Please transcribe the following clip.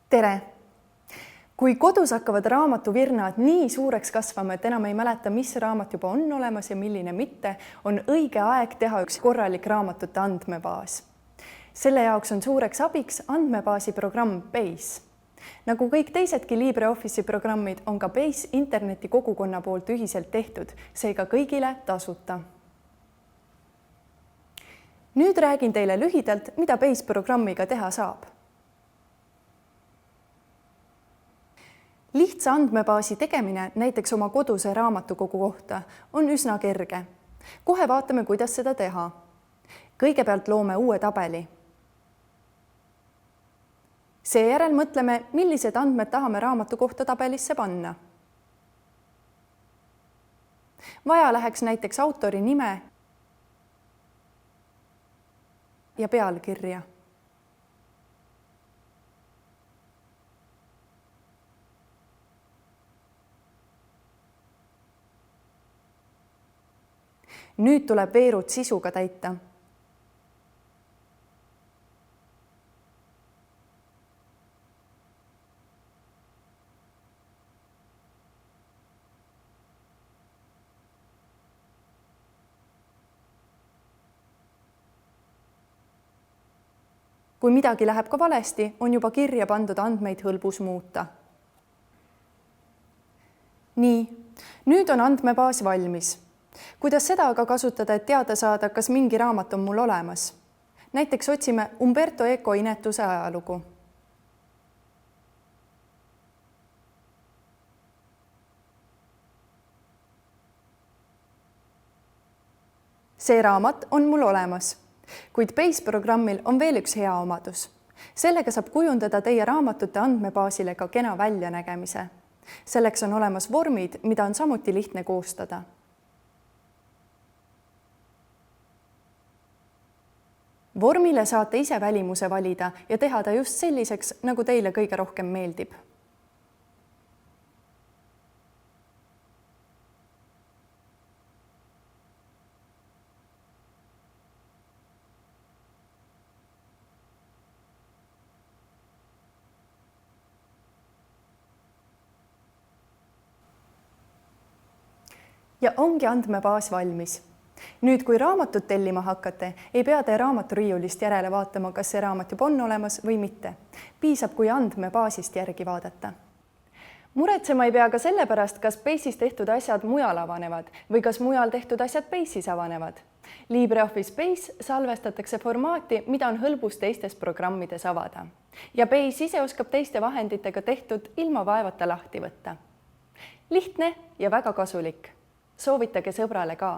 tere! Kui kodus hakkavad raamatuvirnad nii suureks kasvama, et enam ei mäleta, mis raamat juba on olemas ja milline mitte, on õige aeg teha üks korralik raamatute andmebaas. Selle jaoks on suureks abiks andmebaasi programm Base. Nagu kõik teisedki LibreOffice'i programmid, on ka Base interneti kogukonna poolt ühiselt tehtud, seega kõigile tasuta. Nüüd räägin teile lühidalt, mida Base programmiga teha saab. Lihtsa andmebaasi tegemine näiteks oma koduse raamatukogu kohta on üsna kerge. Kohe vaatame, kuidas seda teha. Kõigepealt loome uue tabeli. Seejärel mõtleme, millised andmed tahame raamatu kohta tabelisse panna. Vaja läheks näiteks autori nime ja pealkirja. Nüüd tuleb veerud sisuga täita. Kui midagi läheb ka valesti, on juba kirja pandud andmeid hõlbus muuta. Nii, nüüd on andmebaas valmis. Kuidas seda aga kasutada, et teada saada, kas mingi raamat on mul olemas? Näiteks otsime Umberto Eco inetuse ajalugu. See raamat on mul olemas, kuid Base programmil on veel üks hea omadus. Sellega saab kujundada teie raamatute andmebaasile ka kena väljanägemise. Selleks on olemas vormid, mida on samuti lihtne koostada. Vormile saate ise välimuse valida ja teha ta just selliseks, nagu teile kõige rohkem meeldib. Ja ongi andmebaas valmis. Nüüd, kui raamatut tellima hakkate, ei pea te raamaturiiulist järele vaatama, kas see raamat juba on olemas või mitte. Piisab, kui andmebaasist järgi vaadata. Muretsema ei pea ka selle pärast, kas Base'is tehtud asjad mujal avanevad või kas mujal tehtud asjad Base'is avanevad. LibreOffice Base salvestatakse formaati, mida on hõlbus teistes programmides avada. Ja Base ise oskab teiste vahenditega tehtud ilma vaevata lahti võtta. Lihtne ja väga kasulik. Soovitage sõbrale ka.